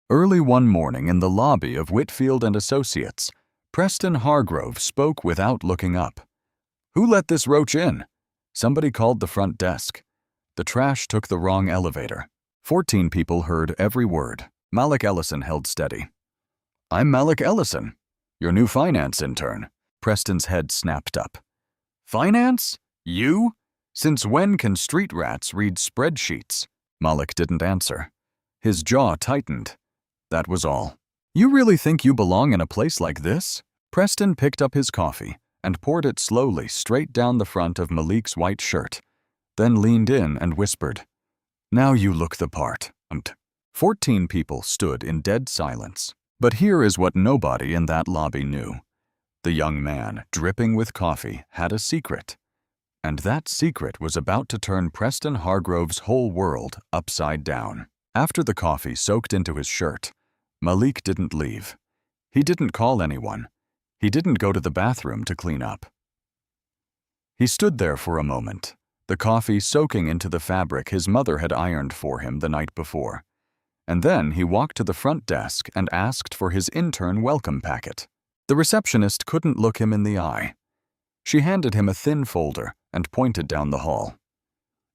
Early one morning in the lobby of Whitfield and Associates, Preston Hargrove spoke without looking up. "Who let this roach in?" Somebody called the front desk. The trash took the wrong elevator. 14 people heard every word. Malik Ellison held steady. "I'm Malik Ellison, your new finance intern." Preston's head snapped up. "Finance? You? Since when can street rats read spreadsheets?" Malik didn't answer. His jaw tightened. That was all. "You really think you belong in a place like this?" Preston picked up his coffee and poured it slowly straight down the front of Malik's white shirt, then leaned in and whispered, "Now you look the part." 14 people stood in dead silence. But here is what nobody in that lobby knew. The young man, dripping with coffee, had a secret. And that secret was about to turn Preston Hargrove's whole world upside down. After the coffee soaked into his shirt, Malik didn't leave. He didn't call anyone. He didn't go to the bathroom to clean up. He stood there for a moment, the coffee soaking into the fabric his mother had ironed for him the night before. And then he walked to the front desk and asked for his intern welcome packet. The receptionist couldn't look him in the eye. She handed him a thin folder and pointed down the hall.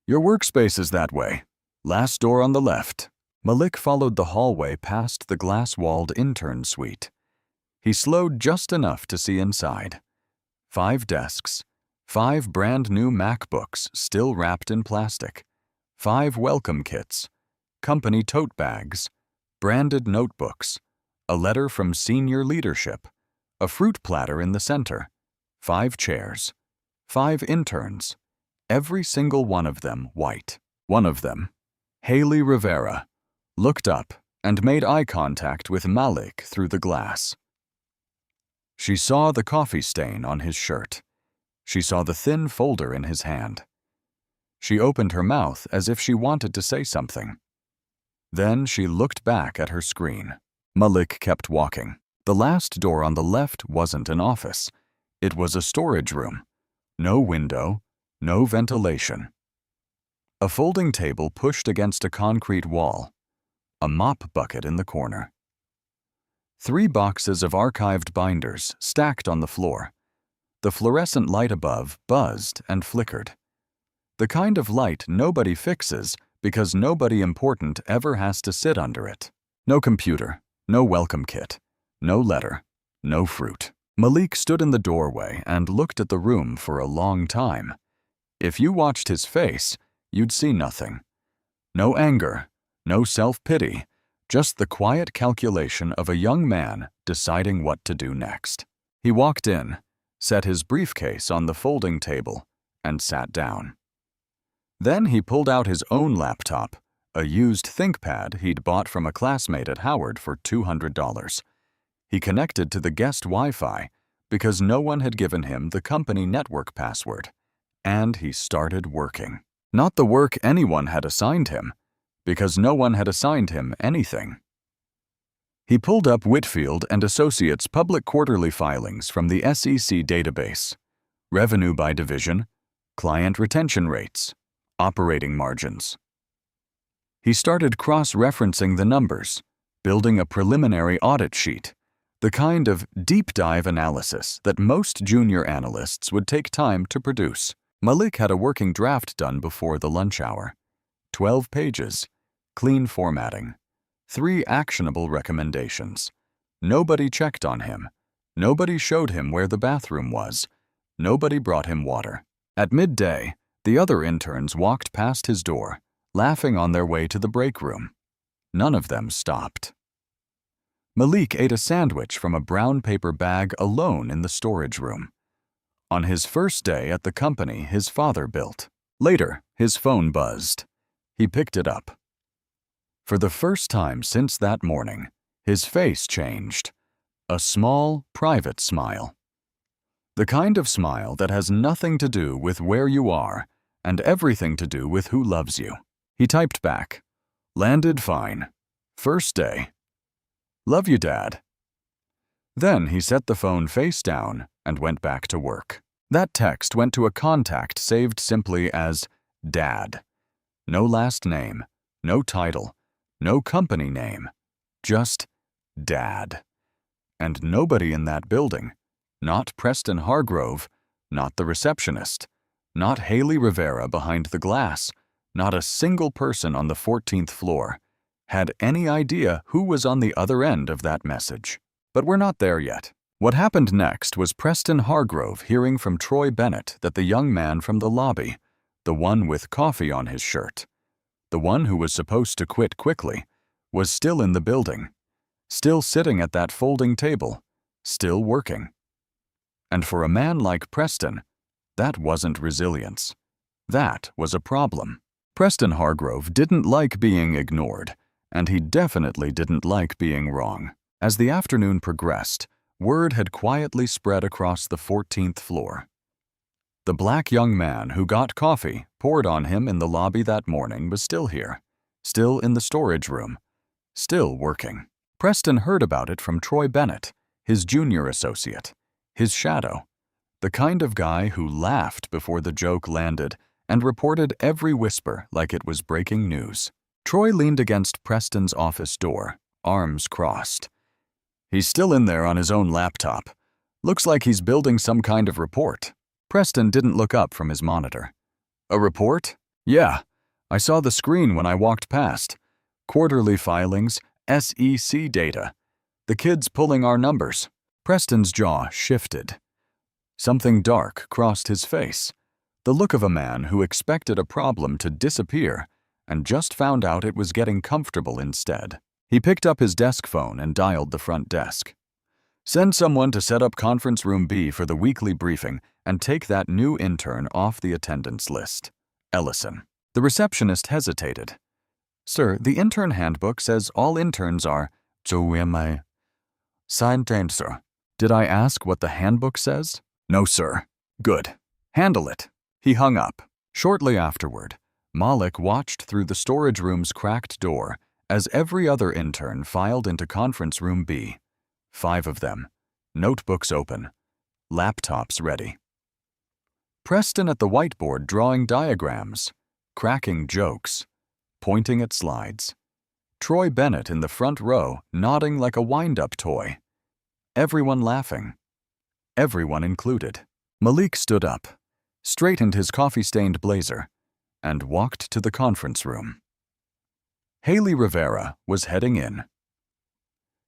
"Your workspace is that way. Last door on the left." Malik followed the hallway past the glass-walled intern suite. He slowed just enough to see inside. 5 desks, 5 brand-new MacBooks still wrapped in plastic, 5 welcome kits, company tote bags, branded notebooks, a letter from senior leadership, a fruit platter in the center, 5 chairs, 5 interns, every single one of them white. One of them, Haley Rivera, looked up and made eye contact with Malik through the glass. She saw the coffee stain on his shirt. She saw the thin folder in his hand. She opened her mouth as if she wanted to say something. Then she looked back at her screen. Malik kept walking. The last door on the left wasn't an office. It was a storage room. No window, no ventilation. A folding table pushed against a concrete wall. A mop bucket in the corner. 3 boxes of archived binders stacked on the floor. The fluorescent light above buzzed and flickered. The kind of light nobody fixes because nobody important ever has to sit under it. No computer, no welcome kit, no letter, no fruit. Malik stood in the doorway and looked at the room for a long time. If you watched his face, you'd see nothing. No anger, no self-pity, just the quiet calculation of a young man deciding what to do next. He walked in, set his briefcase on the folding table, and sat down. Then he pulled out his own laptop, a used ThinkPad he'd bought from a classmate at Howard for $200. He connected to the guest Wi-Fi because no one had given him the company network password. And he started working. Not the work anyone had assigned him, because no one had assigned him anything. He pulled up Whitfield and Associates' public quarterly filings from the SEC database. Revenue by division, client retention rates, operating margins. He started cross-referencing the numbers, building a preliminary audit sheet, the kind of deep-dive analysis that most junior analysts would take time to produce. Malik had a working draft done before the lunch hour. 12 pages, clean formatting, 3 actionable recommendations. Nobody checked on him. Nobody showed him where the bathroom was. Nobody brought him water. At midday, the other interns walked past his door, laughing on their way to the break room. None of them stopped. Malik ate a sandwich from a brown paper bag alone in the storage room. On his first day at the company his father built. Later, his phone buzzed. He picked it up. For the first time since that morning, his face changed. A small, private smile. The kind of smile that has nothing to do with where you are and everything to do with who loves you. He typed back, "Landed fine. First day. Love you, Dad." Then he set the phone face down and went back to work. That text went to a contact saved simply as Dad. No last name, no title, no company name, Just Dad. And nobody in that building, not Preston Hargrove, not the receptionist, not Haley Rivera behind the glass, not a single person on the 14th floor, had any idea who was on the other end of that message. But we're not there yet. What happened next was Preston Hargrove hearing from Troy Bennett that the young man from the lobby, the one with coffee on his shirt, the one who was supposed to quit quickly, was still in the building, still sitting at that folding table, still working. And for a man like Preston, that wasn't resilience. That was a problem. Preston Hargrove didn't like being ignored, and he definitely didn't like being wrong. As the afternoon progressed, word had quietly spread across the 14th floor. The black young man who got coffee poured on him in the lobby that morning was still here, still in the storage room, still working. Preston heard about it from Troy Bennett, his junior associate, his shadow, the kind of guy who laughed before the joke landed and reported every whisper like it was breaking news. Troy leaned against Preston's office door, arms crossed. He's still in there on his own laptop. Looks like he's building some kind of report. Preston didn't look up from his monitor. A report? Yeah, I saw the screen when I walked past. Quarterly filings, SEC data. The kid's pulling our numbers. Preston's jaw shifted. Something dark crossed his face. The look of a man who expected a problem to disappear and just found out it was getting comfortable instead. He picked up his desk phone and dialed the front desk. Send someone to set up conference room B for the weekly briefing and take that new intern off the attendance list. Ellison. The receptionist hesitated. Sir, the intern handbook says all interns are... So am I... Signed, sir. Did I ask what the handbook says? No, sir. Good. Handle it. He hung up. Shortly afterward, Malik watched through the storage room's cracked door as every other intern filed into conference room B. 5 of them, notebooks open, laptops ready. Preston at the whiteboard drawing diagrams, cracking jokes, pointing at slides. Troy Bennett in the front row nodding like a wind-up toy. Everyone laughing. Everyone included. Malik stood up, straightened his coffee-stained blazer, and walked to the conference room. Haley Rivera was heading in.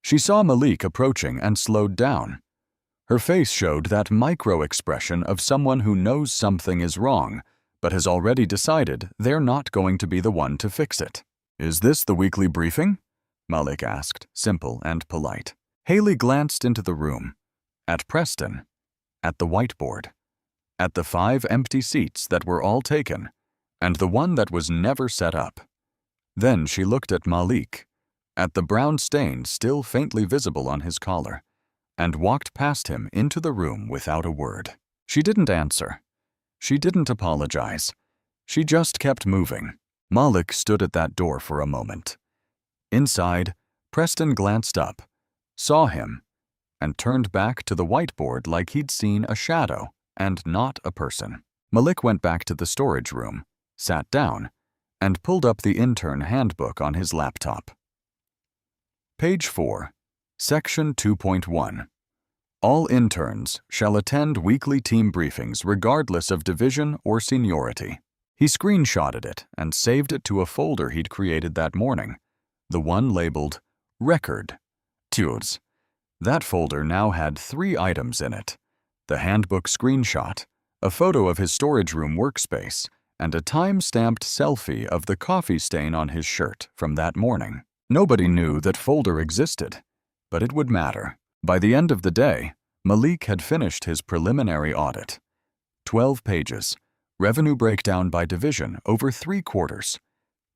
She saw Malik approaching and slowed down. Her face showed that micro-expression of someone who knows something is wrong, but has already decided they're not going to be the one to fix it. Is this the weekly briefing? Malik asked, simple and polite. Haley glanced into the room, at Preston, at the whiteboard, at the 5 empty seats that were all taken, and the one that was never set up. Then she looked at Malik, at the brown stain still faintly visible on his collar, and walked past him into the room without a word. She didn't answer. She didn't apologize. She just kept moving. Malik stood at that door for a moment. Inside, Preston glanced up, saw him, and turned back to the whiteboard like he'd seen a shadow and not a person. Malik went back to the storage room, sat down, and pulled up the intern handbook on his laptop. Page 4, Section 2.1. All interns shall attend weekly team briefings regardless of division or seniority. He screenshotted it and saved it to a folder he'd created that morning, the one labeled Record. Tues. That folder now had 3 items in it: the handbook screenshot, a photo of his storage room workspace, and a time-stamped selfie of the coffee stain on his shirt from that morning. Nobody knew that folder existed, but it would matter. By the end of the day, Malik had finished his preliminary audit. 12 pages, revenue breakdown by division over 3 quarters,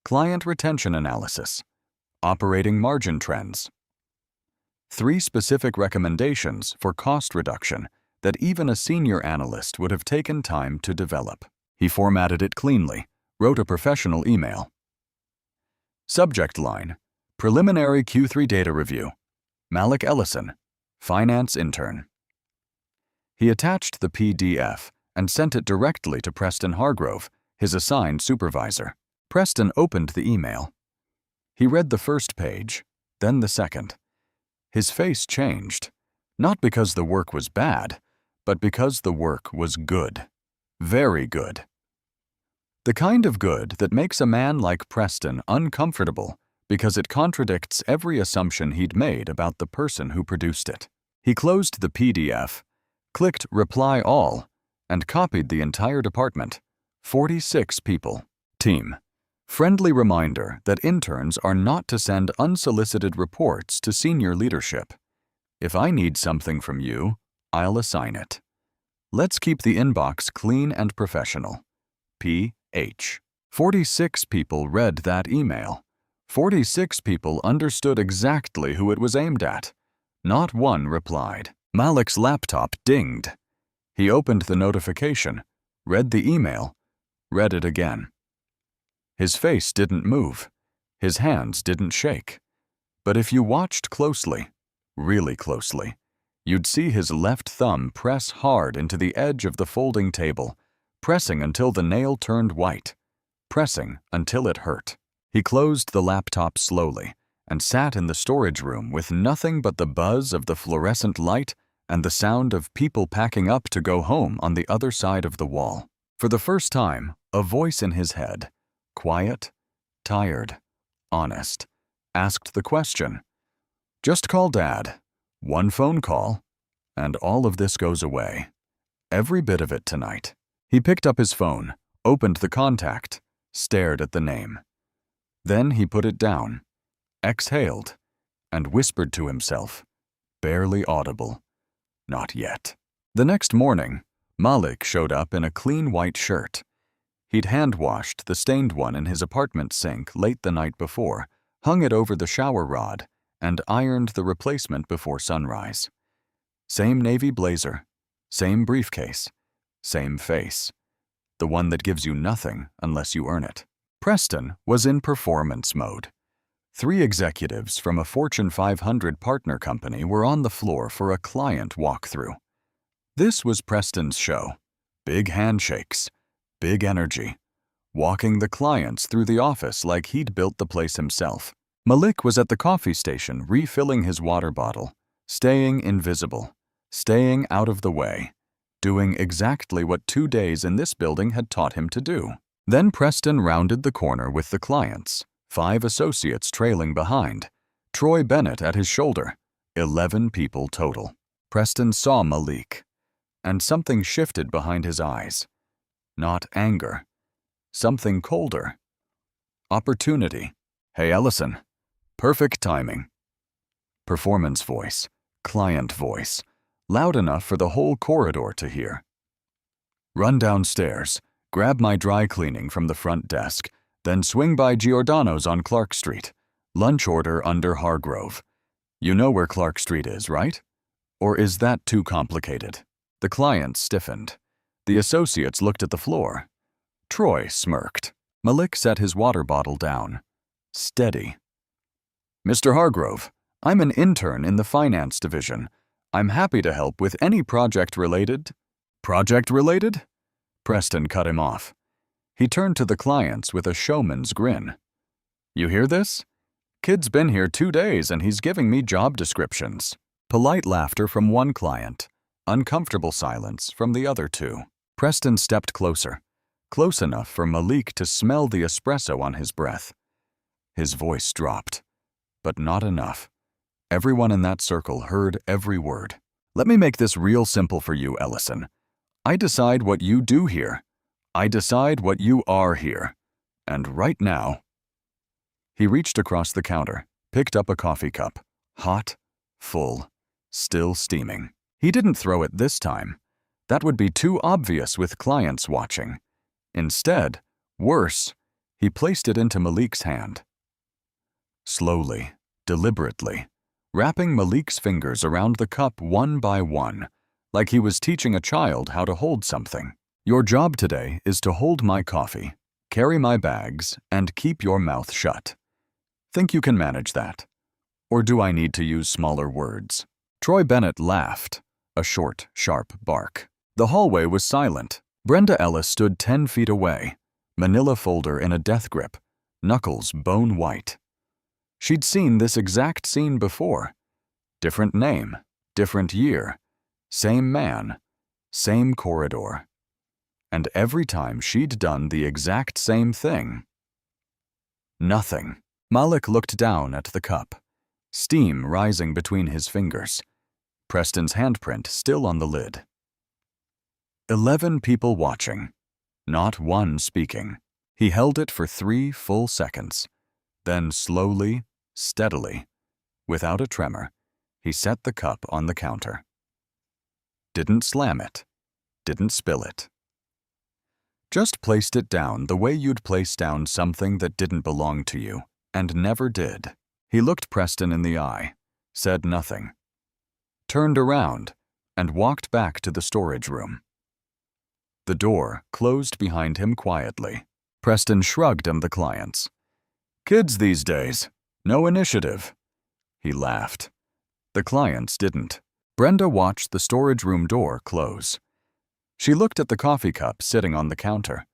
client retention analysis, operating margin trends. 3 specific recommendations for cost reduction that even a senior analyst would have taken time to develop. He formatted it cleanly, wrote a professional email. Subject line: Preliminary Q3 Data Review. Malik Ellison, Finance Intern. He attached the PDF and sent it directly to Preston Hargrove, his assigned supervisor. Preston opened the email. He read the first page, then the second. His face changed, not because the work was bad, but because the work was good. Very good. The kind of good that makes a man like Preston uncomfortable because it contradicts every assumption he'd made about the person who produced it. He closed the PDF, clicked Reply All, and copied the entire department. 46 people. Team. Friendly reminder that interns are not to send unsolicited reports to senior leadership. If I need something from you, I'll assign it. Let's keep the inbox clean and professional. P.H. 46 people read that email. 46 people understood exactly who it was aimed at. Not one replied. Malik's laptop dinged. He opened the notification, read the email, read it again. His face didn't move. His hands didn't shake. But if you watched closely, really closely, you'd see his left thumb press hard into the edge of the folding table, pressing until the nail turned white, pressing until it hurt. He closed the laptop slowly and sat in the storage room with nothing but the buzz of the fluorescent light and the sound of people packing up to go home on the other side of the wall. For the first time, a voice in his head, quiet, tired, honest, asked the question. Just call Dad. One phone call, and all of this goes away. Every bit of it tonight. He picked up his phone, opened the contact, stared at the name. Then he put it down, exhaled, and whispered to himself, barely audible, not yet. The next morning, Malik showed up in a clean white shirt. He'd hand-washed the stained one in his apartment sink late the night before, hung it over the shower rod, and ironed the replacement before sunrise. Same navy blazer, same briefcase, same face. The one that gives you nothing unless you earn it. Preston was in performance mode. 3 executives from a Fortune 500 partner company were on the floor for a client walkthrough. This was Preston's show. Big handshakes, big energy, walking the clients through the office like he'd built the place himself. Malik was at the coffee station refilling his water bottle, staying invisible, staying out of the way, doing exactly what 2 days in this building had taught him to do. Then Preston rounded the corner with the clients, 5 associates trailing behind, Troy Bennett at his shoulder, 11 people total. Preston saw Malik, and something shifted behind his eyes. Not anger, something colder. Opportunity. Hey, Ellison. Perfect timing. Performance voice, client voice, loud enough for the whole corridor to hear. Run downstairs, grab my dry cleaning from the front desk, then swing by Giordano's on Clark Street. Lunch order under Hargrove. You know where Clark Street is, right? Or is that too complicated? The client stiffened. The associates looked at the floor. Troy smirked. Malik set his water bottle down. Steady. Mr. Hargrove, I'm an intern in the finance division. I'm happy to help with any project-related. Project-related? Preston cut him off. He turned to the clients with a showman's grin. You hear this? Kid's been here 2 days and he's giving me job descriptions. Polite laughter from one client. Uncomfortable silence from the other 2. Preston stepped closer, close enough for Malik to smell the espresso on his breath. His voice dropped, but not enough. Everyone in that circle heard every word. Let me make this real simple for you, Ellison. I decide what you do here. I decide what you are here. And right now... He reached across the counter, picked up a coffee cup. Hot, full, still steaming. He didn't throw it this time. That would be too obvious with clients watching. Instead, worse, he placed it into Malik's hand. Slowly, deliberately, wrapping Malik's fingers around the cup one by one, like he was teaching a child how to hold something. Your job today is to hold my coffee, carry my bags, and keep your mouth shut. Think you can manage that? Or do I need to use smaller words? Troy Bennett laughed, a short, sharp bark. The hallway was silent. Brenda Ellis stood 10 feet away, manila folder in a death grip, knuckles bone white. She'd seen this exact scene before. Different name, different year, same man, same corridor. And every time she'd done the exact same thing. Nothing. Malik looked down at the cup, steam rising between his fingers, Preston's handprint still on the lid. 11 people watching, not one speaking. He held it for 3 full seconds. Then slowly, steadily, without a tremor, he set the cup on the counter. Didn't slam it, didn't spill it. Just placed it down the way you'd place down something that didn't belong to you, and never did. He looked Preston in the eye, said nothing, turned around, and walked back to the storage room. The door closed behind him quietly. Preston shrugged at the clients. Kids these days, no initiative. He laughed. The clients didn't. Brenda watched the storage room door close. She looked at the coffee cup sitting on the counter.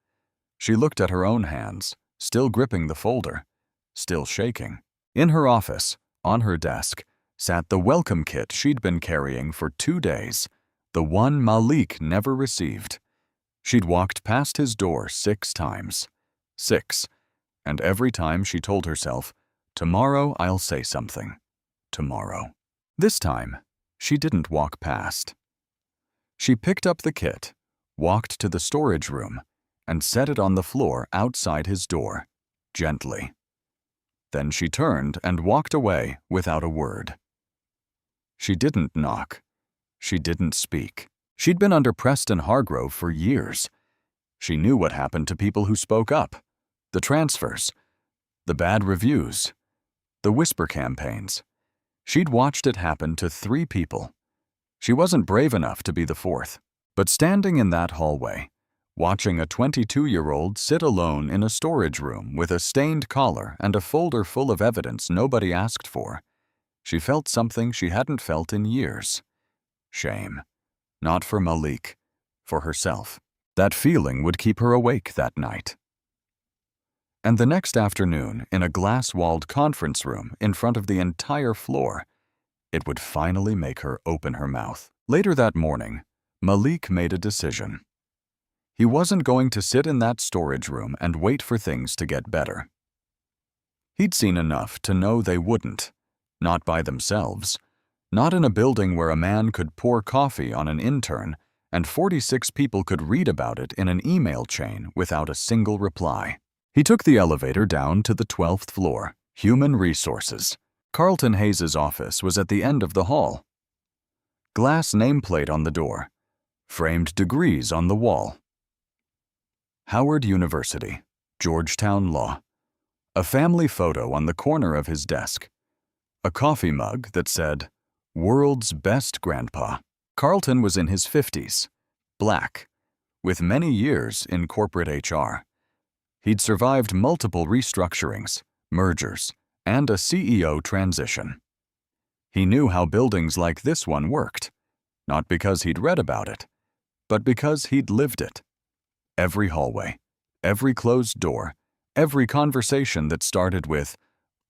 She looked at her own hands, still gripping the folder, still shaking. In her office, on her desk, sat the welcome kit she'd been carrying for 2 days, the one Malik never received. She'd walked past his door 6 times. 6. And every time she told herself, tomorrow I'll say something. Tomorrow. This time, she didn't walk past. She picked up the kit, walked to the storage room, and set it on the floor outside his door, gently. Then she turned and walked away without a word. She didn't knock. She didn't speak. She'd been under Preston Hargrove for years. She knew what happened to people who spoke up. The transfers, the bad reviews, the whisper campaigns. She'd watched it happen to 3 people. She wasn't brave enough to be the 4th. But standing in that hallway, watching a 22-year-old sit alone in a storage room with a stained collar and a folder full of evidence nobody asked for, she felt something she hadn't felt in years. Shame. Not for Malik, for herself. That feeling would keep her awake that night. And the next afternoon, in a glass-walled conference room in front of the entire floor, it would finally make her open her mouth. Later that morning, Malik made a decision. He wasn't going to sit in that storage room and wait for things to get better. He'd seen enough to know they wouldn't, not by themselves, not in a building where a man could pour coffee on an intern and 46 people could read about it in an email chain without a single reply. He took the elevator down to the 12th floor, Human Resources. Carlton Hayes' office was at the end of the hall. Glass nameplate on the door, framed degrees on the wall. Howard University, Georgetown Law. A family photo on the corner of his desk. A coffee mug that said, World's Best Grandpa. Carlton was in his 50s, black, with many years in corporate HR. He'd survived multiple restructurings, mergers, and a CEO transition. He knew how buildings like this one worked, not because he'd read about it, but because he'd lived it. Every hallway, every closed door, every conversation that started with,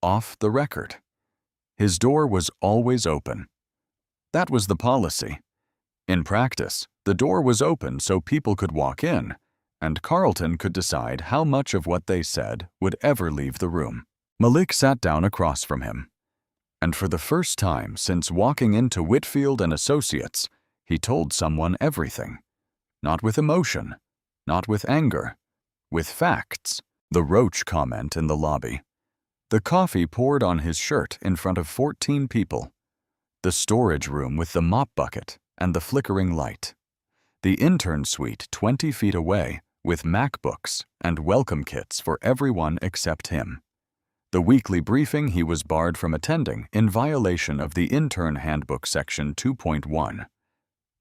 off the record. His door was always open. That was the policy. In practice, the door was open so people could walk in, and Carlton could decide how much of what they said would ever leave the room. Malik sat down across from him, and for the first time since walking into Whitfield and Associates, he told someone everything. Not with emotion, not with anger, with facts. The roach comment in the lobby. The coffee poured on his shirt in front of 14 people. The storage room with the mop bucket and the flickering light. The intern suite 20 feet away with MacBooks and welcome kits for everyone except him. The weekly briefing he was barred from attending in violation of the Intern Handbook Section 2.1.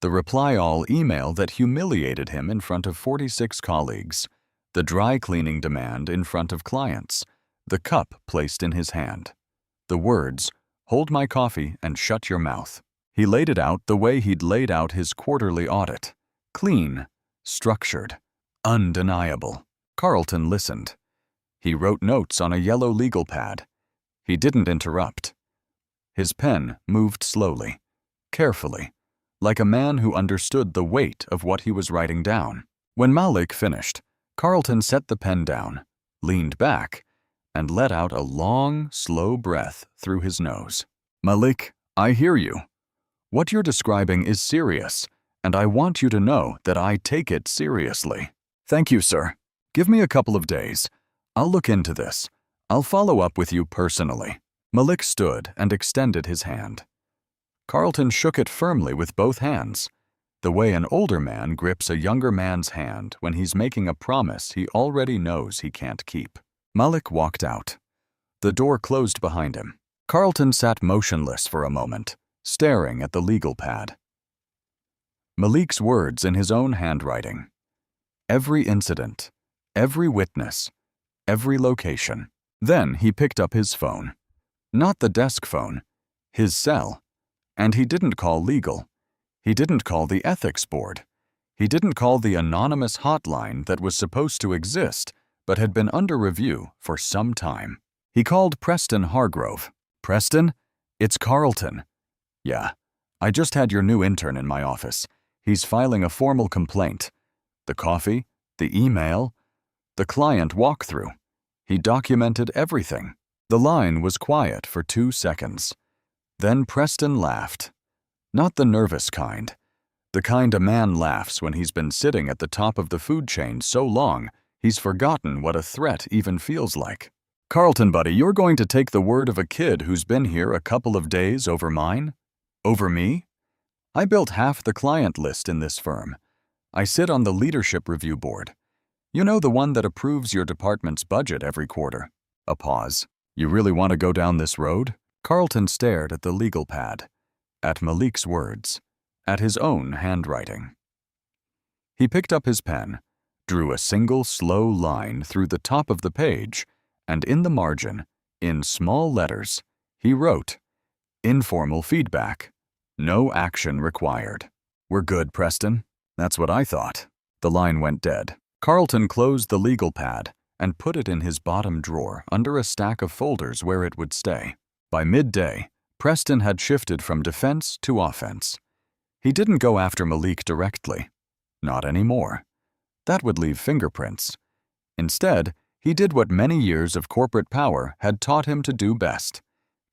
The reply-all email that humiliated him in front of 46 colleagues. The dry cleaning demand in front of clients. The cup placed in his hand. The words, "Hold my coffee and shut your mouth." He laid it out the way he'd laid out his quarterly audit. Clean, structured, undeniable. Carlton listened. He wrote notes on a yellow legal pad. He didn't interrupt. His pen moved slowly, carefully, like a man who understood the weight of what he was writing down. When Malik finished, Carlton set the pen down, leaned back, and let out a long, slow breath through his nose. "Malik, I hear you. What you're describing is serious, and I want you to know that I take it seriously." "Thank you, sir. Give me a couple of days. I'll look into this. I'll follow up with you personally." Malik stood and extended his hand. Carlton shook it firmly with both hands, the way an older man grips a younger man's hand when he's making a promise he already knows he can't keep. Malik walked out. The door closed behind him. Carlton sat motionless for a moment, staring at the legal pad. Malik's words in his own handwriting. Every incident, every witness, every location. Then he picked up his phone. Not the desk phone, his cell. And he didn't call legal. He didn't call the ethics board. He didn't call the anonymous hotline that was supposed to exist but had been under review for some time. He called Preston Hargrove. "Preston, it's Carlton." "Yeah, I just had your new intern in my office. He's filing a formal complaint. The coffee, the email, the client walkthrough. He documented everything." The line was quiet for 2 seconds. Then Preston laughed. Not the nervous kind. The kind a man laughs when he's been sitting at the top of the food chain so long he's forgotten what a threat even feels like. "Carlton, buddy, you're going to take the word of a kid who's been here a couple of days over mine? Over me? I built half the client list in this firm. I sit on the leadership review board. You know, the one that approves your department's budget every quarter." A pause. "You really want to go down this road?" Carlton stared at the legal pad, at Malik's words, at his own handwriting. He picked up his pen, drew a single slow line through the top of the page, and in the margin, in small letters, he wrote, "Informal feedback. No action required." "We're good, Preston." "That's what I thought." The line went dead. Carlton closed the legal pad and put it in his bottom drawer under a stack of folders where it would stay. By midday, Preston had shifted from defense to offense. He didn't go after Malik directly. Not anymore. That would leave fingerprints. Instead, he did what many years of corporate power had taught him to do best.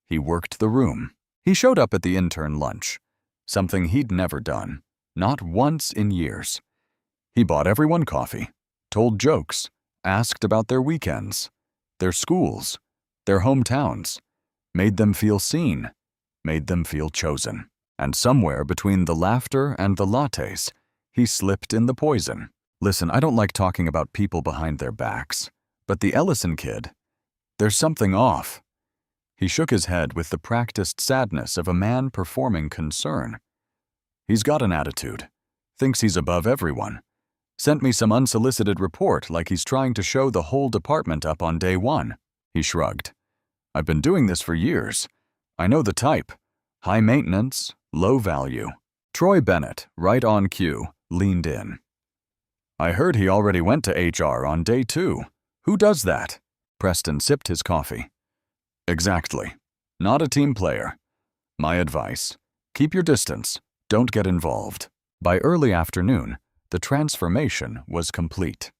He worked the room. He showed up at the intern lunch, something he'd never done, not once in years. He bought everyone coffee, told jokes, asked about their weekends, their schools, their hometowns, made them feel seen, made them feel chosen. And somewhere between the laughter and the lattes, he slipped in the poison. "Listen, I don't like talking about people behind their backs, but the Ellison kid, there's something off." He shook his head with the practiced sadness of a man performing concern. "He's got an attitude, thinks he's above everyone. Sent me some unsolicited report like he's trying to show the whole department up on day one." He shrugged. "I've been doing this for years. I know the type. High maintenance, low value." Troy Bennett, right on cue, leaned in. "I heard he already went to HR on day 2. Who does that?" Preston sipped his coffee. "Exactly. Not a team player. My advice, keep your distance. Don't get involved." By early afternoon, the transformation was complete.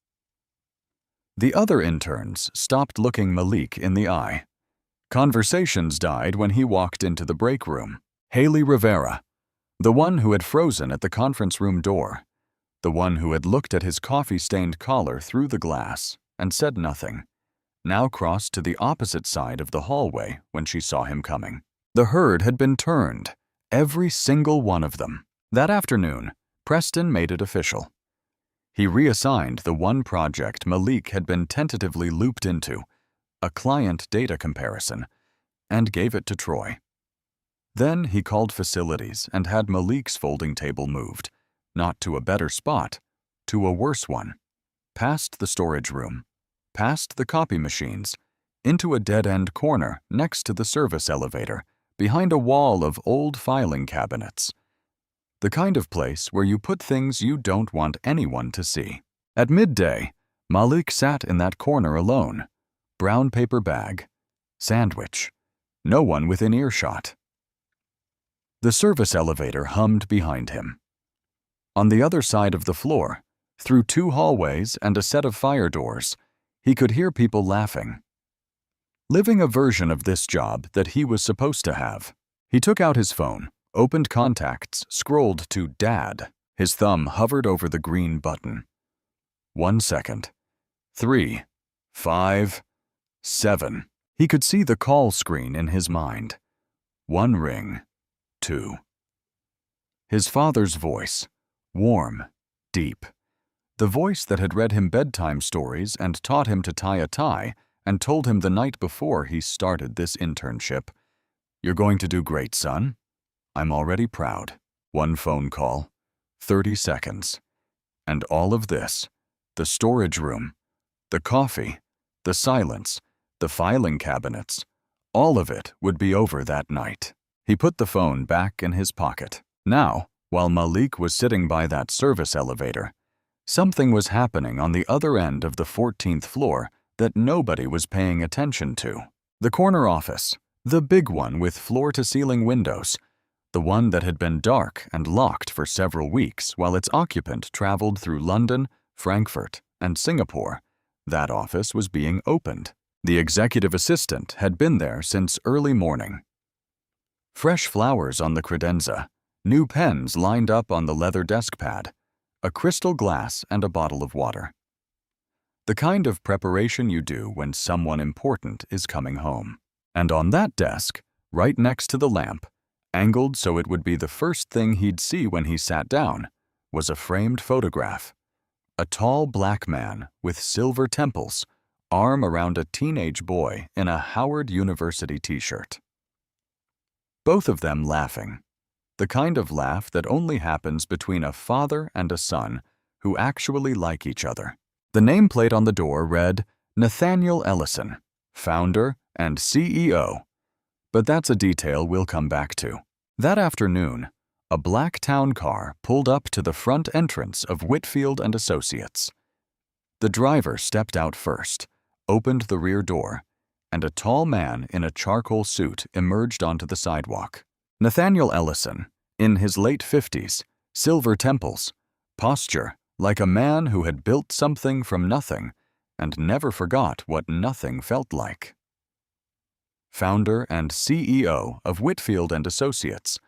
The other interns stopped looking Malik in the eye. Conversations died when he walked into the break room. Haley Rivera, the one who had frozen at the conference room door, the one who had looked at his coffee-stained collar through the glass and said nothing, now crossed to the opposite side of the hallway when she saw him coming. The herd had been turned, every single one of them. That afternoon, Preston made it official. He reassigned the one project Malik had been tentatively looped into, a client data comparison, and gave it to Troy. Then he called facilities and had Malik's folding table moved, not to a better spot, to a worse one, past the storage room, past the copy machines, into a dead-end corner next to the service elevator, behind a wall of old filing cabinets. The kind of place where you put things you don't want anyone to see. At midday, Malik sat in that corner alone, brown paper bag, sandwich, No one within earshot. The service elevator hummed behind him. On the other side of the floor, through 2 hallways and a set of fire doors, he could hear people laughing. Living a version of this job that he was supposed to have. He took out his phone, opened contacts, scrolled to Dad. His thumb hovered over the green button. 1 second. 3, 5, 7. He could see the call screen in his mind. 1 ring. 2. His father's voice. Warm, deep. The voice that had read him bedtime stories and taught him to tie a tie and told him the night before he started this internship, "You're going to do great, son. I'm already proud." 1 phone call, 30 seconds. And all of this, the storage room, the coffee, the silence, the filing cabinets, all of it would be over that night. He put the phone back in his pocket. Now, while Malik was sitting by that service elevator, something was happening on the other end of the 14th floor that nobody was paying attention to. The corner office, the big one with floor-to-ceiling windows, the one that had been dark and locked for several weeks while its occupant traveled through London, Frankfurt, and Singapore, that office was being opened. The executive assistant had been there since early morning. Fresh flowers on the credenza, new pens lined up on the leather desk pad, a crystal glass and a bottle of water. The kind of preparation you do when someone important is coming home. And on that desk, right next to the lamp, angled so it would be the first thing he'd see when he sat down, was a framed photograph. A tall black man with silver temples, arm around a teenage boy in a Howard University t-shirt. Both of them laughing. The kind of laugh that only happens between a father and a son who actually like each other. The nameplate on the door read, Nathaniel Ellison, founder and CEO. But that's a detail we'll come back to. That afternoon, a black town car pulled up to the front entrance of Whitfield and Associates. The driver stepped out first, opened the rear door, and a tall man in a charcoal suit emerged onto the sidewalk. Nathaniel Ellison, in his late 50s, silver temples, posture like a man who had built something from nothing and never forgot what nothing felt like. Founder and CEO of Whitfield and Associates,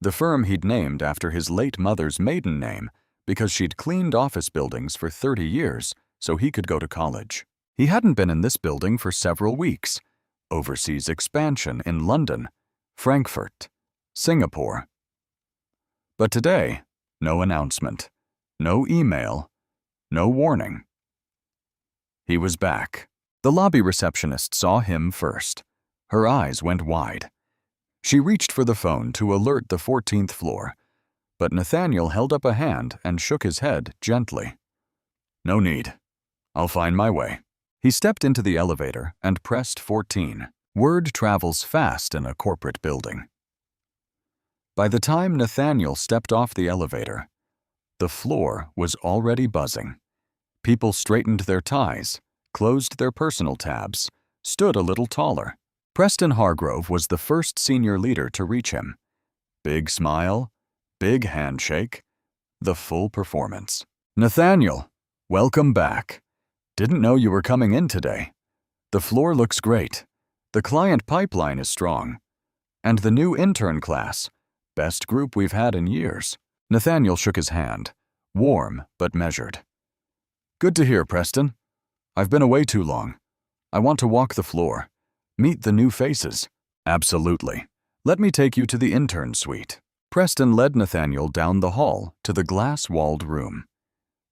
the firm he'd named after his late mother's maiden name because she'd cleaned office buildings for 30 years so he could go to college. He hadn't been in this building for several weeks. Overseas expansion in London, Frankfurt, Singapore. But today, no announcement, no email, no warning. He was back. The lobby receptionist saw him first. Her eyes went wide. She reached for the phone to alert the 14th floor, but Nathaniel held up a hand and shook his head gently. "No need. I'll find my way." He stepped into the elevator and pressed 14. Word travels fast in a corporate building. By the time Nathaniel stepped off the elevator, the floor was already buzzing. People straightened their ties, closed their personal tabs, stood a little taller. Preston Hargrove was the first senior leader to reach him. Big smile, big handshake, the full performance. "Nathaniel, welcome back. Didn't know you were coming in today. The floor looks great. The client pipeline is strong. And the new intern class, best group we've had in years." Nathaniel shook his hand, warm but measured. "Good to hear, Preston. I've been away too long. I want to walk the floor. Meet the new faces." "Absolutely. Let me take you to the intern suite." Preston led Nathaniel down the hall to the glass-walled room.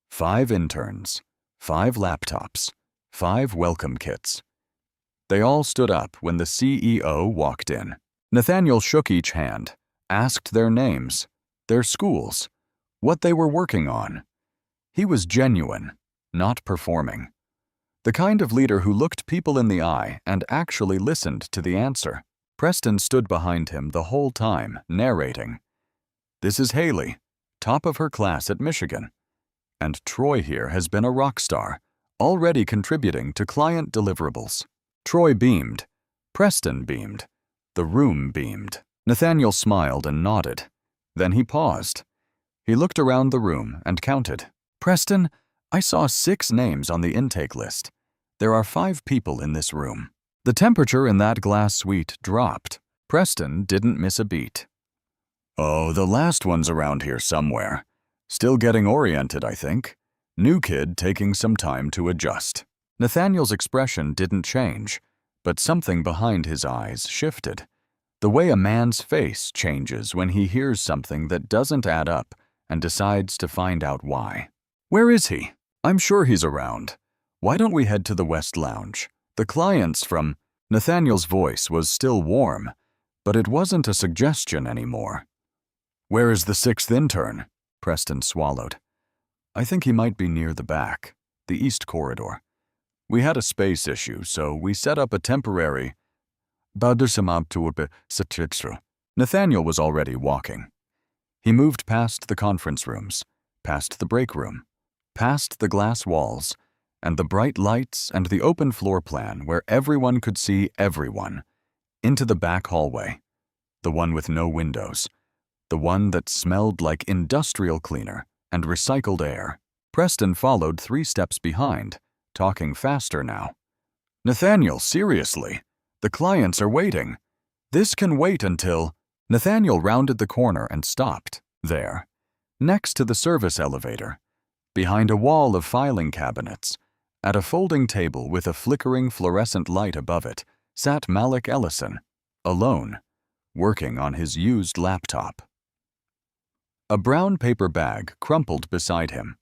5 interns, 5 laptops, 5 welcome kits. They all stood up when the CEO walked in. Nathaniel shook each hand, asked their names, their schools, what they were working on. He was genuine, not performing. The kind of leader who looked people in the eye and actually listened to the answer. Preston stood behind him the whole time, narrating. "This is Haley, top of her class at Michigan. And Troy here has been a rock star, already contributing to client deliverables." Troy beamed. Preston beamed. The room beamed. Nathaniel smiled and nodded. Then he paused. He looked around the room and counted. Preston, I saw 6 names on the intake list. There are 5 people in this room. The temperature in that glass suite dropped. Preston didn't miss a beat. Oh, the last one's around here somewhere. Still getting oriented, I think. New kid taking some time to adjust. Nathaniel's expression didn't change, but something behind his eyes shifted. The way a man's face changes when he hears something that doesn't add up and decides to find out why. Where is he? I'm sure he's around. Why don't we head to the West Lounge? The clients from... Nathaniel's voice was still warm, but it wasn't a suggestion anymore. Where is the 6th intern? Preston swallowed. I think he might be near the back, the east corridor. We had a space issue, so we set up a temporary... Nathaniel was already walking. He moved past the conference rooms, past the break room, past the glass walls, and the bright lights and the open floor plan where everyone could see everyone, into the back hallway, the one with no windows, the one that smelled like industrial cleaner and recycled air. Preston followed 3 steps behind, talking faster now. Nathaniel, seriously, the clients are waiting. This can wait until... Nathaniel rounded the corner and stopped, there, next to the service elevator, behind a wall of filing cabinets. At a folding table with a flickering fluorescent light above it sat Malik Ellison, alone, working on his used laptop. A brown paper bag crumpled beside him.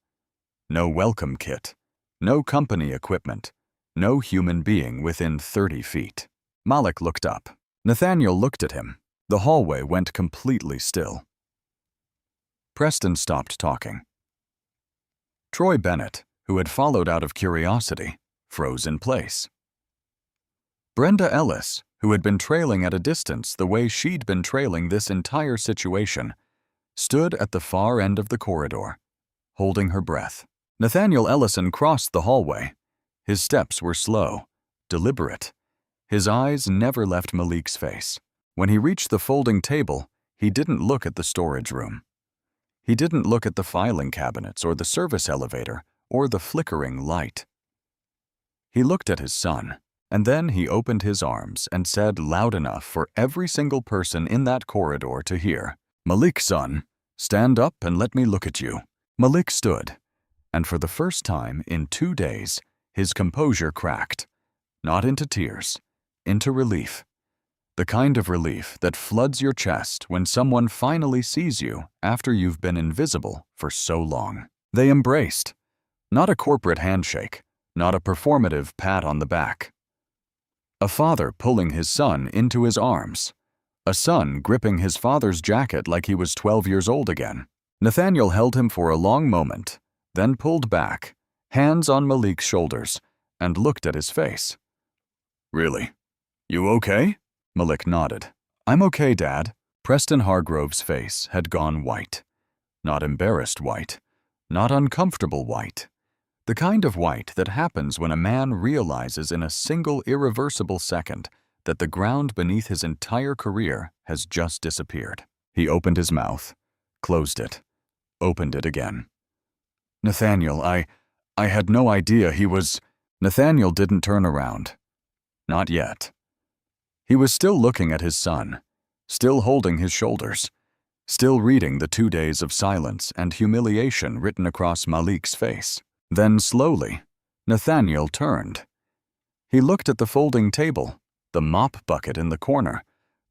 No welcome kit, no company equipment, no human being within 30 feet. Malik looked up. Nathaniel looked at him. The hallway went completely still. Preston stopped talking. Troy Bennett, who had followed out of curiosity, froze in place. Brenda Ellis, who had been trailing at a distance the way she'd been trailing this entire situation, stood at the far end of the corridor, holding her breath. Nathaniel Ellison crossed the hallway. His steps were slow, deliberate. His eyes never left Malik's face. When he reached the folding table, he didn't look at the storage room. He didn't look at the filing cabinets or the service elevator or the flickering light. He looked at his son, and then he opened his arms and said loud enough for every single person in that corridor to hear, "Malik, son, stand up and let me look at you." Malik stood, and for the first time in 2 days, his composure cracked, not into tears, into relief. The kind of relief that floods your chest when someone finally sees you after you've been invisible for so long. They embraced. Not a corporate handshake, not a performative pat on the back. A father pulling his son into his arms. A son gripping his father's jacket like he was 12 years old again. Nathaniel held him for a long moment, then pulled back, hands on Malik's shoulders, and looked at his face. Really? You okay? Malik nodded. I'm okay, Dad. Preston Hargrove's face had gone white. Not embarrassed white. Not uncomfortable white. The kind of white that happens when a man realizes in a single irreversible second that the ground beneath his entire career has just disappeared. He opened his mouth, closed it, opened it again. Nathaniel, I had no idea he was... Nathaniel didn't turn around. Not yet. He was still looking at his son, still holding his shoulders, still reading the 2 days of silence and humiliation written across Malik's face. Then slowly, Nathaniel turned. He looked at the folding table, the mop bucket in the corner,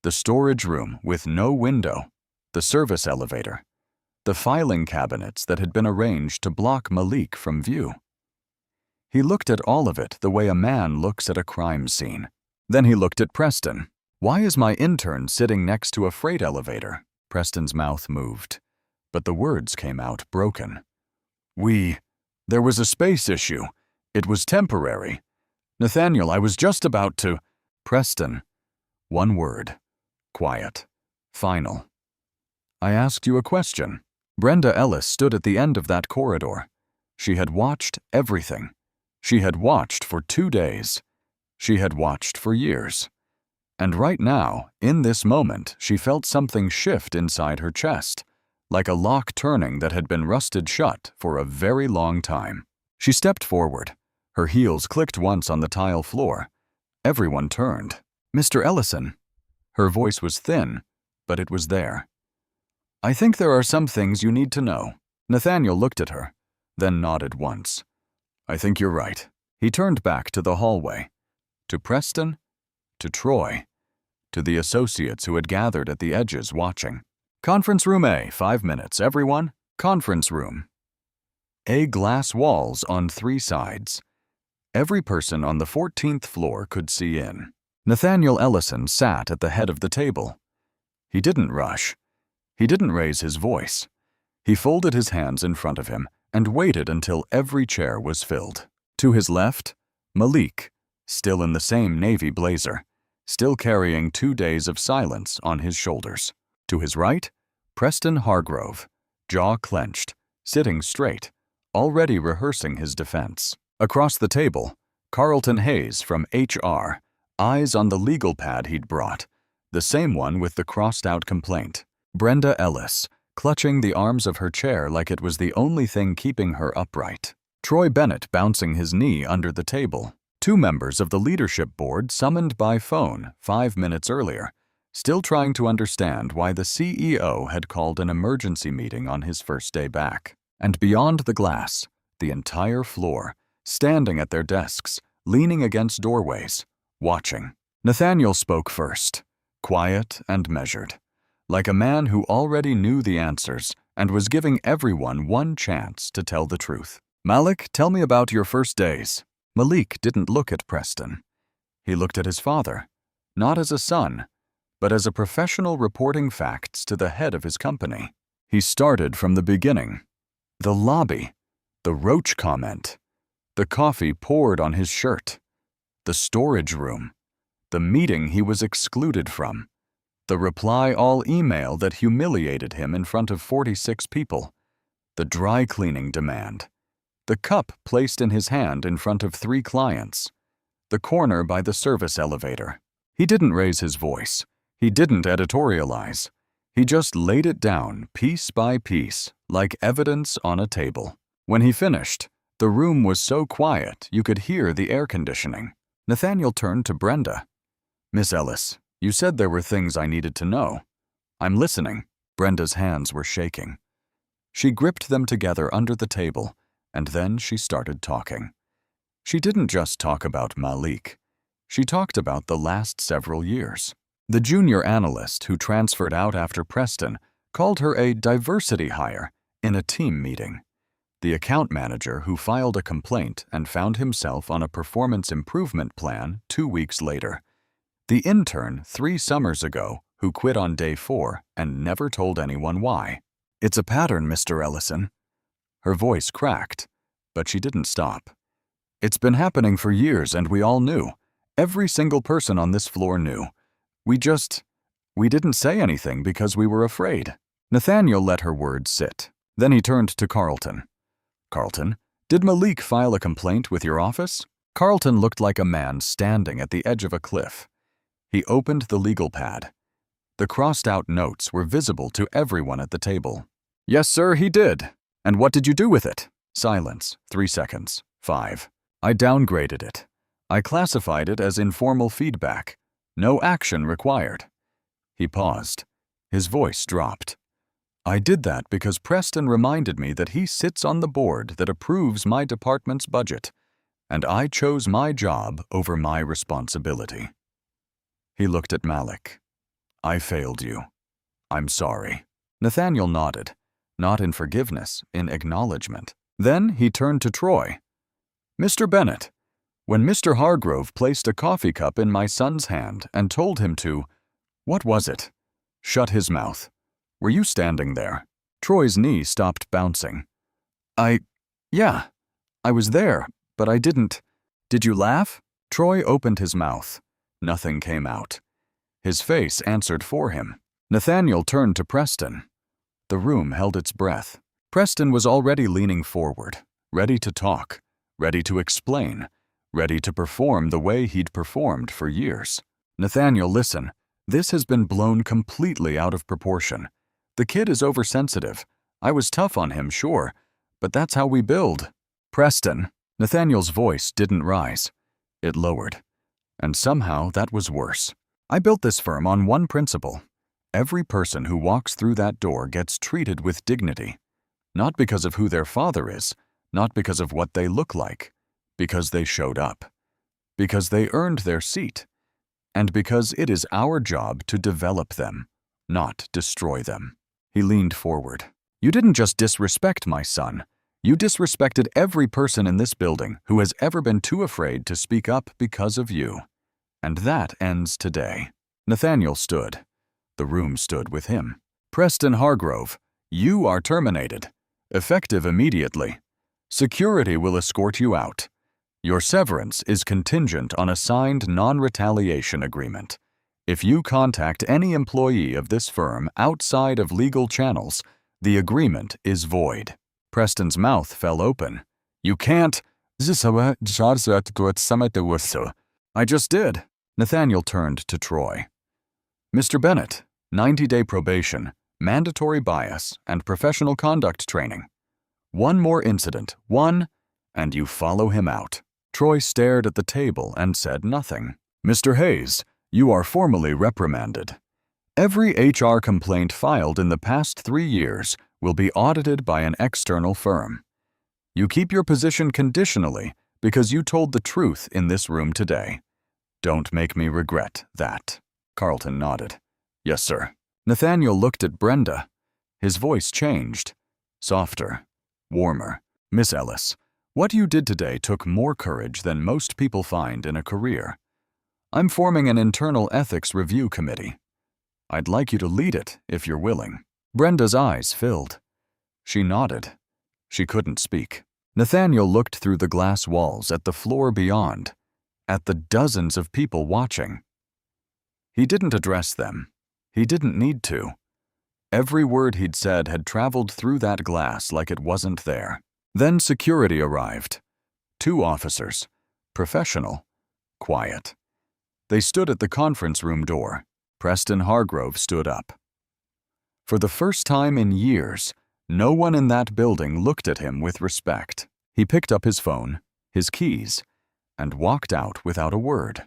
the storage room with no window, the service elevator, the filing cabinets that had been arranged to block Malik from view. He looked at all of it the way a man looks at a crime scene. Then he looked at Preston. Why is my intern sitting next to a freight elevator? Preston's mouth moved, but the words came out broken. There was a space issue. It was temporary. Nathaniel, I was just about to... Preston. One word. Quiet. Final. I asked you a question. Brenda Ellis stood at the end of that corridor. She had watched everything. She had watched for 2 days. She had watched for years. And right now, in this moment, she felt something shift inside her chest, like a lock turning that had been rusted shut for a very long time. She stepped forward. Her heels clicked once on the tile floor. Everyone turned. "Mr. Ellison." Her voice was thin, but it was there. "I think there are some things you need to know." Nathaniel looked at her, then nodded once. "I think you're right." He turned back to the hallway. To Preston, to Troy, to the associates who had gathered at the edges watching. "Conference room A, 5 minutes, everyone. Conference room." A glass walls on 3 sides. Every person on the 14th floor could see in. Nathaniel Ellison sat at the head of the table. He didn't rush. He didn't raise his voice. He folded his hands in front of him and waited until every chair was filled. To his left, Malik, still in the same navy blazer, still carrying 2 days of silence on his shoulders. To his right, Preston Hargrove, jaw clenched, sitting straight, already rehearsing his defense. Across the table, Carlton Hayes from HR, eyes on the legal pad he'd brought, the same one with the crossed-out complaint. Brenda Ellis, clutching the arms of her chair like it was the only thing keeping her upright. Troy Bennett bouncing his knee under the table. 2 members of the leadership board summoned by phone 5 minutes earlier, still trying to understand why the CEO had called an emergency meeting on his first day back. And beyond the glass, the entire floor, standing at their desks, leaning against doorways, watching. Nathaniel spoke first, quiet and measured, like a man who already knew the answers and was giving everyone one chance to tell the truth. "Malik, tell me about your first days." Malik didn't look at Preston. He looked at his father, not as a son, but as a professional reporting facts to the head of his company. He started from the beginning. The lobby, the roach comment, the coffee poured on his shirt, the storage room, the meeting he was excluded from, the reply-all email that humiliated him in front of 46 people, the dry cleaning demand, the cup placed in his hand in front of 3 clients, the corner by the service elevator. He didn't raise his voice. He didn't editorialize. He just laid it down piece by piece, like evidence on a table. When he finished, the room was so quiet you could hear the air conditioning. Nathaniel turned to Brenda. "Miss Ellis, you said there were things I needed to know. I'm listening." Brenda's hands were shaking. She gripped them together under the table, and then she started talking. She didn't just talk about Malik. She talked about the last several years. The junior analyst who transferred out after Preston called her a diversity hire in a team meeting. The account manager who filed a complaint and found himself on a performance improvement plan 2 weeks later. The intern 3 summers ago who quit on day 4 and never told anyone why. "It's a pattern, Mr. Ellison." Her voice cracked, but she didn't stop. "It's been happening for years and we all knew. Every single person on this floor knew. We didn't say anything because we were afraid." Nathaniel let her words sit. Then he turned to Carlton. "Carlton, did Malik file a complaint with your office?" Carlton looked like a man standing at the edge of a cliff. He opened the legal pad. The crossed-out notes were visible to everyone at the table. "Yes, sir, he did. And what did you do with it?" Silence. 3 seconds. 5. "I downgraded it. I classified it as informal feedback. No action required." He paused. His voice dropped. "I did that because Preston reminded me that he sits on the board that approves my department's budget, and I chose my job over my responsibility." He looked at Malik. "I failed you. I'm sorry." Nathaniel nodded, not in forgiveness, in acknowledgement. Then he turned to Troy. "Mr. Bennett, when Mr. Hargrove placed a coffee cup in my son's hand and told him to, what was it? Shut his mouth. Were you standing there?" Troy's knee stopped bouncing. Yeah, I was there, but I didn't." "Did you laugh?" Troy opened his mouth. Nothing came out. His face answered for him. Nathaniel turned to Preston. The room held its breath. Preston was already leaning forward, ready to talk, ready to explain, ready to perform the way he'd performed for years. Nathaniel, listen. This has been blown completely out of proportion. The kid is oversensitive. I was tough on him, sure, but that's how we build. Preston. Nathaniel's voice didn't rise. It lowered. And somehow that was worse. I built this firm on one principle. Every person who walks through that door gets treated with dignity. Not because of who their father is, not because of what they look like, because they showed up, because they earned their seat, and because it is our job to develop them, not destroy them. He leaned forward. You didn't just disrespect my son. You disrespected every person in this building who has ever been too afraid to speak up because of you. And that ends today. Nathaniel stood. The room stood with him. Preston Hargrove, you are terminated. Effective immediately. Security will escort you out. Your severance is contingent on a signed non-retaliation agreement. If you contact any employee of this firm outside of legal channels, the agreement is void. Preston's mouth fell open. You can't. I just did. Nathaniel turned to Troy. Mr. Bennett, 90-day probation, mandatory bias, and professional conduct training. One more incident, and you follow him out. Troy stared at the table and said nothing. Mr. Hayes, you are formally reprimanded. Every HR complaint filed in the past 3 years will be audited by an external firm. You keep your position conditionally because you told the truth in this room today. Don't make me regret that. Carlton nodded. Yes, sir. Nathaniel looked at Brenda. His voice changed. Softer. Warmer. Miss Ellis, what you did today took more courage than most people find in a career. I'm forming an internal ethics review committee. I'd like you to lead it if you're willing. Brenda's eyes filled. She nodded. She couldn't speak. Nathaniel looked through the glass walls at the floor beyond, at the dozens of people watching. He didn't address them. He didn't need to. Every word he'd said had traveled through that glass like it wasn't there. Then security arrived. 2 officers. Professional. Quiet. They stood at the conference room door. Preston Hargrove stood up. For the first time in years, no one in that building looked at him with respect. He picked up his phone, his keys, and walked out without a word.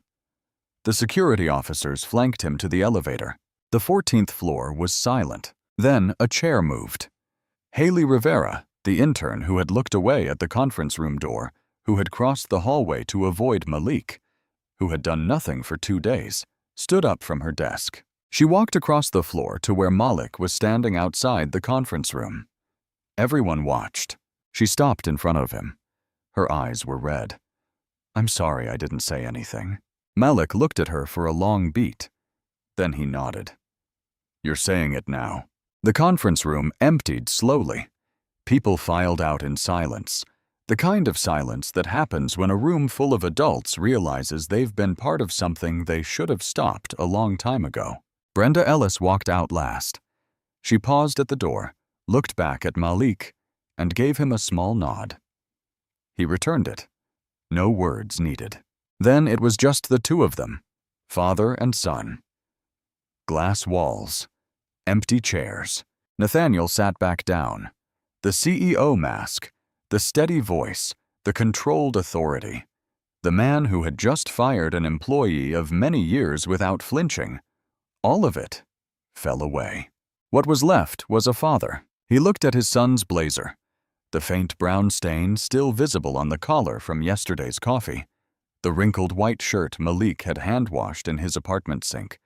The security officers flanked him to the elevator. The 14th floor was silent. Then a chair moved. Haley Rivera, the intern who had looked away at the conference room door, who had crossed the hallway to avoid Malik, who had done nothing for 2 days, stood up from her desk. She walked across the floor to where Malik was standing outside the conference room. Everyone watched. She stopped in front of him. Her eyes were red. I'm sorry I didn't say anything. Malik looked at her for a long beat. Then he nodded. You're saying it now. The conference room emptied slowly. People filed out in silence. The kind of silence that happens when a room full of adults realizes they've been part of something they should have stopped a long time ago. Brenda Ellis walked out last. She paused at the door, looked back at Malik, and gave him a small nod. He returned it. No words needed. Then it was just the 2 of them, father and son. Glass walls. Empty chairs. Nathaniel sat back down. The CEO mask, the steady voice, the controlled authority. The man who had just fired an employee of many years without flinching. All of it fell away. What was left was a father. He looked at his son's blazer, the faint brown stain still visible on the collar from yesterday's coffee, the wrinkled white shirt Malik had hand-washed in his apartment sink,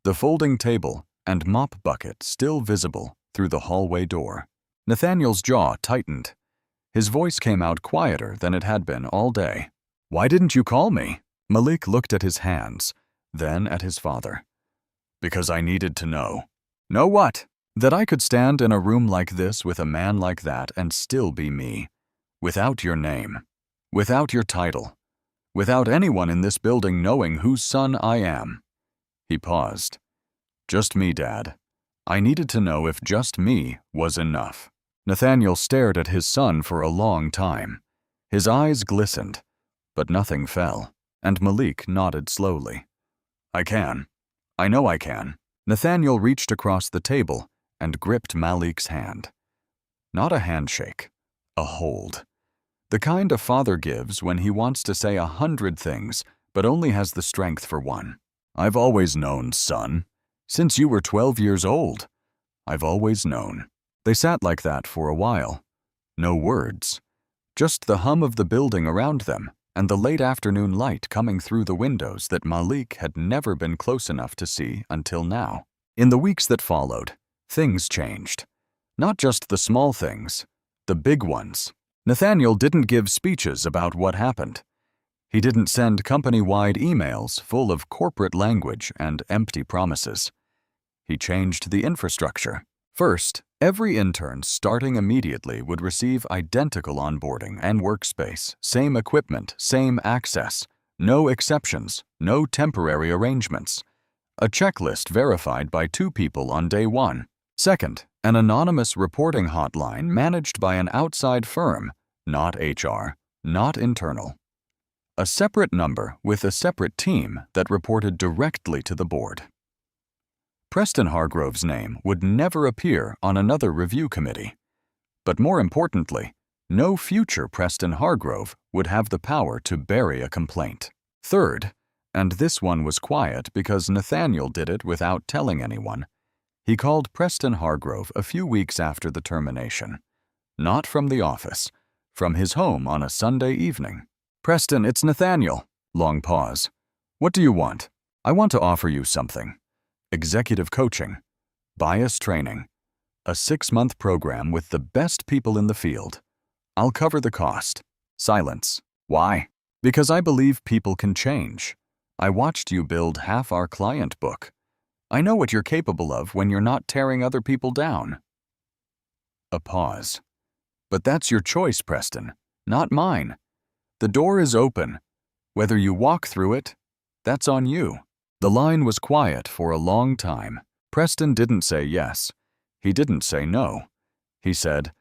the folding table and mop bucket still visible through the hallway door. Nathaniel's jaw tightened. His voice came out quieter than it had been all day. Why didn't you call me? Malik looked at his hands, then at his father. Because I needed to know. Know what? That I could stand in a room like this with a man like that and still be me. Without your name. Without your title. Without anyone in this building knowing whose son I am. He paused. Just me, Dad. I needed to know if just me was enough. Nathaniel stared at his son for a long time. His eyes glistened, but nothing fell, and Malik nodded slowly. I can. I know I can. Nathaniel reached across the table and gripped Malik's hand. Not a handshake, a hold. The kind a father gives when he wants to say 100 things, but only has the strength for one. I've always known, son. Since you were 12 years old. I've always known. They sat like that for a while. No words. Just the hum of the building around them and the late afternoon light coming through the windows that Malik had never been close enough to see until now. In the weeks that followed, things changed. Not just the small things, the big ones. Nathaniel didn't give speeches about what happened. He didn't send company-wide emails full of corporate language and empty promises. He changed the infrastructure. First, every intern starting immediately would receive identical onboarding and workspace, same equipment, same access, no exceptions, no temporary arrangements. A checklist verified by 2 people on day 1. Second, an anonymous reporting hotline managed by an outside firm, not HR, not internal. A separate number with a separate team that reported directly to the board. Preston Hargrove's name would never appear on another review committee. But more importantly, no future Preston Hargrove would have the power to bury a complaint. Third, and this one was quiet because Nathaniel did it without telling anyone, he called Preston Hargrove a few weeks after the termination. Not from the office, from his home on a Sunday evening. Preston, it's Nathaniel. Long pause. What do you want? I want to offer you something. Executive coaching, bias training, a 6-month program with the best people in the field. I'll cover the cost. Silence. Why? Because I believe people can change. I watched you build half our client book. I know what you're capable of when you're not tearing other people down. A pause. But that's your choice, Preston, not mine. The door is open. Whether you walk through it, that's on you. The line was quiet for a long time. Preston didn't say yes. He didn't say no. He said,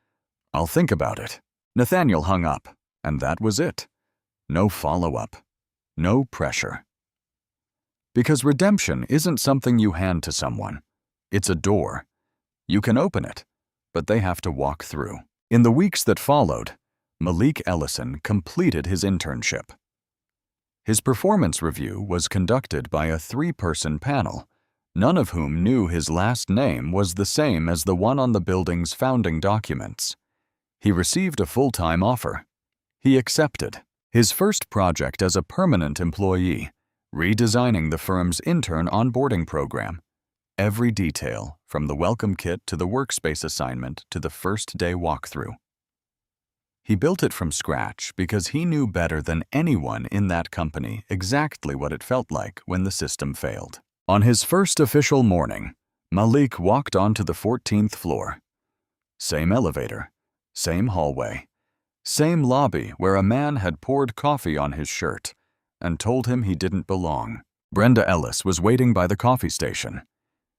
I'll think about it. Nathaniel hung up, and that was it. No follow-up. No pressure. Because redemption isn't something you hand to someone. It's a door. You can open it, but they have to walk through. In the weeks that followed, Malik Ellison completed his internship. His performance review was conducted by a 3-person panel, none of whom knew his last name was the same as the one on the building's founding documents. He received a full-time offer. He accepted. His first project as a permanent employee, redesigning the firm's intern onboarding program. Every detail, from the welcome kit to the workspace assignment to the first-day walkthrough. He built it from scratch because he knew better than anyone in that company exactly what it felt like when the system failed. On his first official morning, Malik walked onto the 14th floor. Same elevator, same hallway, same lobby where a man had poured coffee on his shirt and told him he didn't belong. Brenda Ellis was waiting by the coffee station.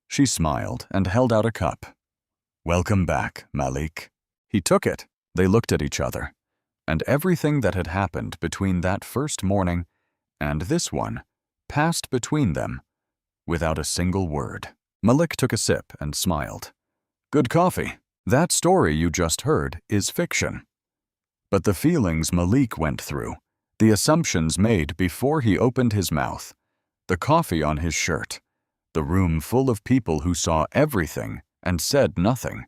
She smiled and held out a cup. Welcome back, Malik. He took it. They looked at each other, and everything that had happened between that first morning and this one passed between them without a single word. Malik took a sip and smiled. Good coffee. That story you just heard is fiction. But the feelings Malik went through, the assumptions made before he opened his mouth, the coffee on his shirt, the room full of people who saw everything and said nothing,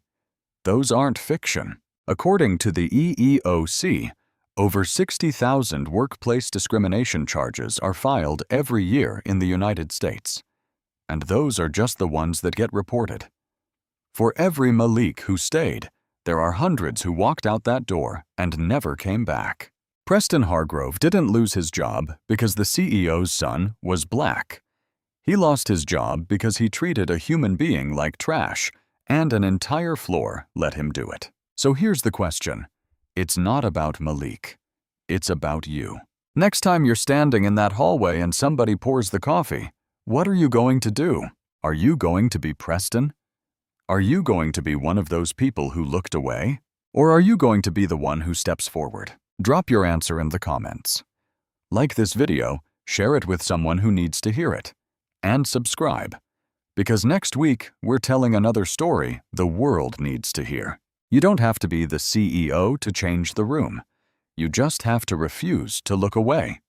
those aren't fiction. According to the EEOC, over 60,000 workplace discrimination charges are filed every year in the United States, and those are just the ones that get reported. For every Malik who stayed, there are hundreds who walked out that door and never came back. Preston Hargrove didn't lose his job because the CEO's son was black. He lost his job because he treated a human being like trash, and an entire floor let him do it. So here's the question. It's not about Malik. It's about you. Next time you're standing in that hallway and somebody pours the coffee, what are you going to do? Are you going to be Preston? Are you going to be one of those people who looked away? Or are you going to be the one who steps forward? Drop your answer in the comments. Like this video, share it with someone who needs to hear it. and subscribe. Because next week, we're telling another story the world needs to hear. You don't have to be the CEO to change the room. You just have to refuse to look away.